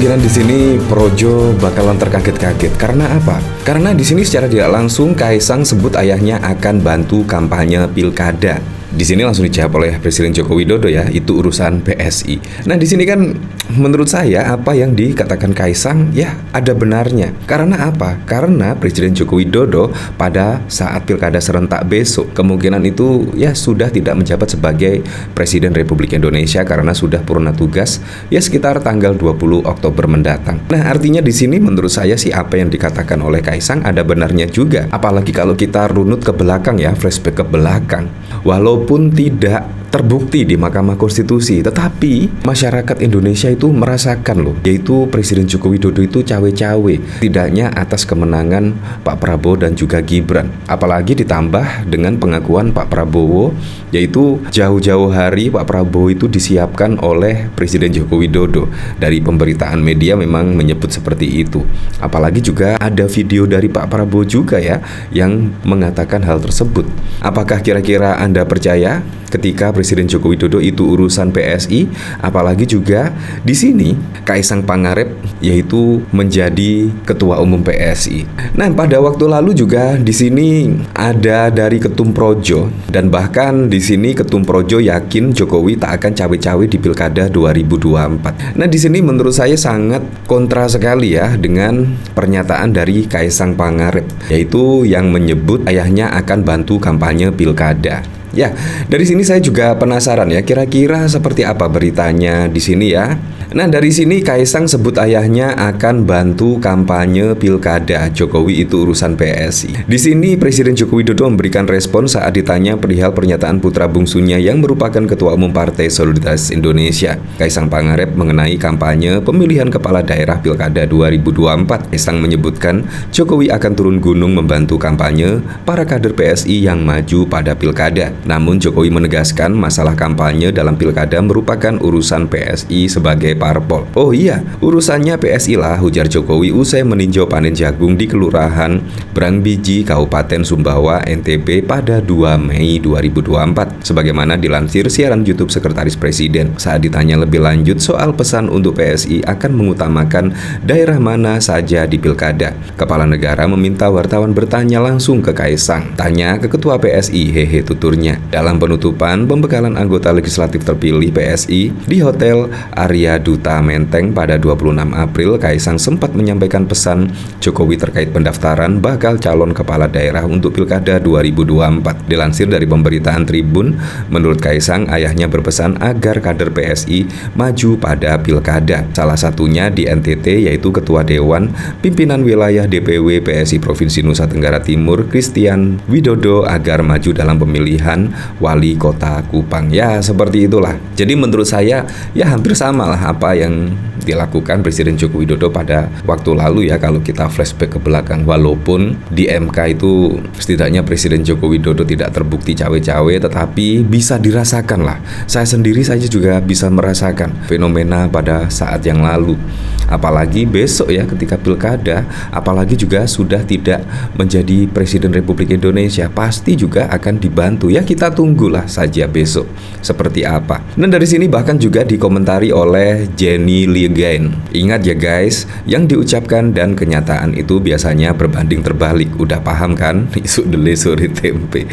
kemungkinan di sini Projo bakalan terkaget-kaget. Karena apa? Karena di sini secara tidak langsung Kaisang sebut ayahnya akan bantu kampanye pilkada. Di sini langsung dijawab oleh Presiden Joko Widodo ya, itu urusan PSI. Nah, di sini kan menurut saya apa yang dikatakan Kaisang ya ada benarnya. Karena apa? Karena Presiden Joko Widodo pada saat pilkada serentak besok kemungkinan itu ya sudah tidak menjabat sebagai Presiden Republik Indonesia karena sudah purna tugas ya sekitar tanggal 20 Oktober mendatang. Nah, artinya di sini menurut saya sih apa yang dikatakan oleh Kaisang ada benarnya juga. Apalagi kalau kita runut ke belakang ya, flashback ke belakang. Walaupun tidak terbukti di Mahkamah Konstitusi, tetapi masyarakat Indonesia itu merasakan loh, yaitu Presiden Joko Widodo itu cawe-cawe, tidaknya atas kemenangan Pak Prabowo dan juga Gibran. Apalagi ditambah dengan pengakuan Pak Prabowo, yaitu jauh-jauh hari Pak Prabowo itu disiapkan oleh Presiden Joko Widodo. Dari pemberitaan media memang menyebut seperti itu. Apalagi juga ada video dari Pak Prabowo juga ya, yang mengatakan hal tersebut. Apakah kira-kira Anda percaya ketika Presiden Joko Widodo itu urusan PSI, apalagi juga di sini Kaisang Pangarep yaitu menjadi Ketua Umum PSI. Nah, pada waktu lalu juga di sini ada dari Ketum Projo dan bahkan di sini Ketum Projo yakin Jokowi tak akan cawe-cawe di Pilkada 2024. Nah, di sini menurut saya sangat kontra sekali ya dengan pernyataan dari Kaisang Pangarep, yaitu yang menyebut ayahnya akan bantu kampanye Pilkada. Ya, dari sini saya juga penasaran ya, kira-kira seperti apa beritanya di sini ya. Nah, dari sini Kaisang sebut ayahnya akan bantu kampanye pilkada, Jokowi itu urusan PSI. Di sini Presiden Joko Widodo memberikan respon saat ditanya perihal pernyataan putra bungsunya yang merupakan Ketua Umum Partai Solidaritas Indonesia, Kaisang Pangarep, mengenai kampanye pemilihan kepala daerah pilkada 2024. Kaisang menyebutkan Jokowi akan turun gunung membantu kampanye para kader PSI yang maju pada pilkada. Namun Jokowi menegaskan masalah kampanye dalam pilkada merupakan urusan PSI sebagai parpol. Oh iya, urusannya PSI lah, ujar Jokowi usai meninjau panen jagung di Kelurahan Brangbiji, Kabupaten Sumbawa, NTB pada 2 Mei 2024. Sebagaimana dilansir siaran YouTube Sekretaris Presiden saat ditanya lebih lanjut soal pesan untuk PSI akan mengutamakan daerah mana saja di pilkada. Kepala negara meminta wartawan bertanya langsung ke Kaisang. Tanya ke Ketua PSI, hehe tuturnya. Dalam penutupan pembekalan anggota legislatif terpilih PSI di Hotel Arya Duta Menteng pada 26 April, Kaisang sempat menyampaikan pesan Jokowi terkait pendaftaran bakal calon kepala daerah untuk Pilkada 2024. Dilansir dari pemberitaan Tribun, menurut Kaisang, ayahnya berpesan agar kader PSI maju pada Pilkada. Salah satunya di NTT, yaitu Ketua Dewan Pimpinan Wilayah DPW PSI Provinsi Nusa Tenggara Timur, Christian Widodo, agar maju dalam pemilihan Wali Kota Kupang. Ya, seperti itulah. Jadi menurut saya ya hampir sama lah apa yang dilakukan Presiden Joko Widodo pada waktu lalu ya, kalau kita flashback ke belakang. Walaupun di MK itu setidaknya Presiden Joko Widodo tidak terbukti cawe-cawe, tetapi bisa dirasakan lah. Saya sendiri saja juga bisa merasakan fenomena pada saat yang lalu. Apalagi besok ya ketika pilkada, apalagi juga sudah tidak menjadi Presiden Republik Indonesia, pasti juga akan dibantu. Ya, kita tunggulah saja besok seperti apa. Dan dari sini bahkan juga dikomentari oleh Jenny Ligain. Ingat ya guys, yang diucapkan dan kenyataan itu biasanya berbanding terbalik. Udah paham kan? Isu dele suri tempe.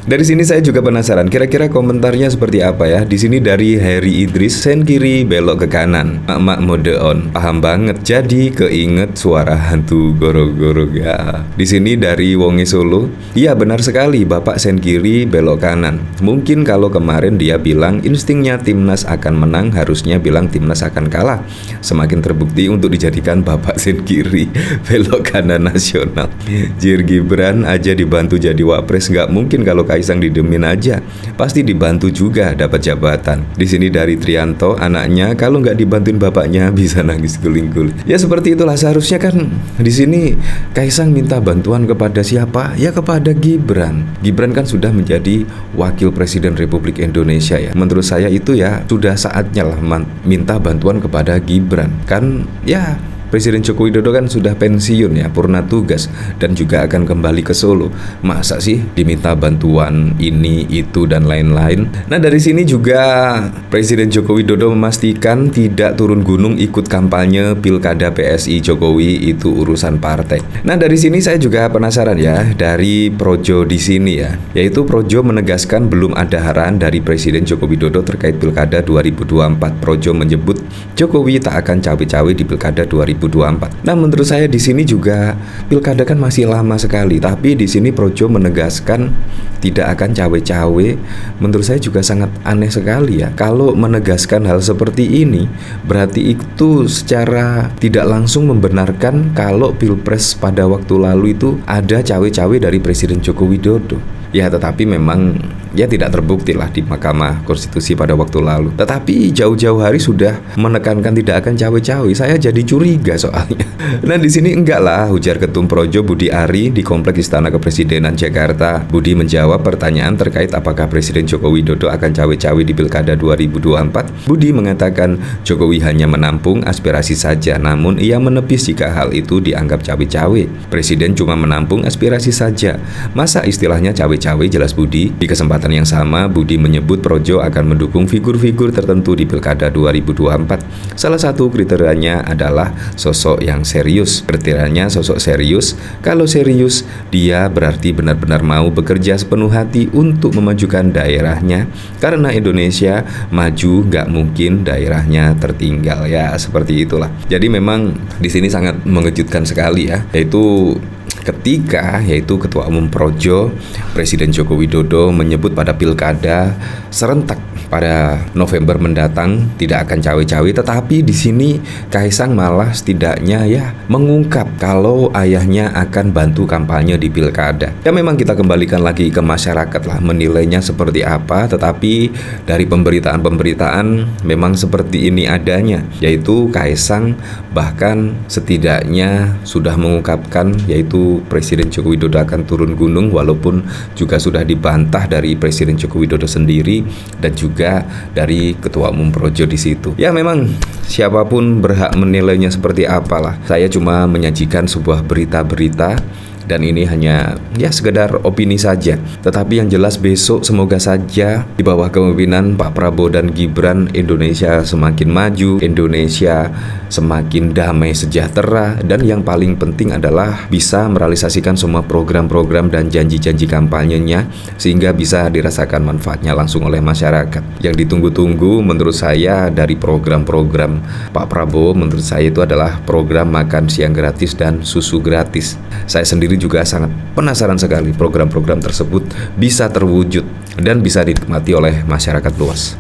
Dari sini saya juga penasaran, kira-kira komentarnya seperti apa ya? Di sini dari Harry Idris, sen kiri belok ke kanan, mak mode on. Paham banget. Jadi keinget suara hantu goro-goro ya. Di sini dari Wonge Solo, iya benar sekali, Bapak sen kiri belok kanan. Mungkin kalau kemarin dia bilang instingnya timnas akan menang, harusnya bilang timnas akan kalah. Semakin terbukti untuk dijadikan Bapak sen kiri belok kanan nasional. Jir Gibran aja dibantu jadi wapres, nggak mungkin kalau Kaisang didemin aja, pasti dibantu juga dapat jabatan. Di sini dari Trianto, anaknya kalau nggak dibantuin bapaknya bisa nangis guling-guling. Ya seperti itulah, seharusnya kan di sini Kaisang minta bantuan kepada siapa? Ya kepada Gibran. Gibran kan sudah menjadi wakil presiden Republik Indonesia ya. Menurut saya itu ya sudah saatnya lah minta bantuan kepada Gibran. Kan ya Presiden Joko Widodo kan sudah pensiun ya, purna tugas, dan juga akan kembali ke Solo. Masa sih diminta bantuan ini, itu, dan lain-lain? Nah, dari sini juga Presiden Joko Widodo memastikan tidak turun gunung ikut kampanye Pilkada PSI Jokowi, itu urusan partai. Nah, dari sini saya juga penasaran ya, dari Projo di sini ya, yaitu Projo menegaskan belum ada arahan dari Presiden Joko Widodo terkait Pilkada 2024. Projo menyebut Jokowi tak akan cawe-cawe di Pilkada 2024. Nah, menurut saya di sini juga Pilkada kan masih lama sekali, tapi di sini Projo menegaskan tidak akan cawe-cawe. Menurut saya juga sangat aneh sekali ya. Kalau menegaskan hal seperti ini, berarti itu secara tidak langsung membenarkan kalau Pilpres pada waktu lalu itu ada cawe-cawe dari Presiden Joko Widodo. Ya, tetapi memang ya tidak terbukti lah di Mahkamah Konstitusi pada waktu lalu. Tetapi jauh-jauh hari sudah menekankan tidak akan cawe-cawe. Saya jadi curiga soalnya. Nah, di sini enggak lah, ujar Ketum Projo Budi Ari di Kompleks Istana Kepresidenan Jakarta. Budi menjawab pertanyaan terkait apakah Presiden Joko Widodo akan cawe-cawe di Pilkada 2024. Budi mengatakan Jokowi hanya menampung aspirasi saja, namun ia menepis jika hal itu dianggap cawe-cawe. Presiden cuma menampung aspirasi saja. Masa istilahnya cawe-cawe, jelas Budi. Di kesempatan yang sama, Budi menyebut Projo akan mendukung figur-figur tertentu di Pilkada 2024. Salah satu kriterianya adalah sosok yang serius. Kriterianya sosok serius. Kalau serius, dia berarti benar-benar mau bekerja sepenuh hati untuk memajukan daerahnya. Karena Indonesia maju, gak mungkin daerahnya tertinggal. Ya, seperti itulah. Jadi memang di sini sangat mengejutkan sekali ya, yaitu ketika Ketua Umum Projo Presiden Joko Widodo menyebut pada Pilkada serentak pada November mendatang tidak akan cawe-cawe, tetapi di sini Kaisang malah setidaknya ya mengungkap kalau ayahnya akan bantu kampanye di Pilkada. Ya, memang kita kembalikan lagi ke masyarakat lah menilainya seperti apa, tetapi dari pemberitaan memang seperti ini adanya, yaitu Kaisang bahkan setidaknya sudah mengungkapkan yaitu Presiden Joko Widodo akan turun gunung, walaupun juga sudah dibantah dari Presiden Joko Widodo sendiri dan juga dari Ketua Umum Projo di situ. Ya, memang siapapun berhak menilainya seperti apalah. Saya cuma menyajikan sebuah berita-berita dan ini hanya ya sekedar opini saja. Tetapi yang jelas besok semoga saja di bawah kepemimpinan Pak Prabowo dan Gibran, Indonesia semakin maju, Indonesia semakin damai sejahtera, dan yang paling penting adalah bisa merealisasikan semua program-program dan janji-janji kampanyenya sehingga bisa dirasakan manfaatnya langsung oleh masyarakat. Yang ditunggu-tunggu menurut saya dari program-program Pak Prabowo, menurut saya itu adalah program makan siang gratis dan susu gratis. Saya sendiri juga sangat penasaran sekali program-program tersebut bisa terwujud dan bisa dinikmati oleh masyarakat luas.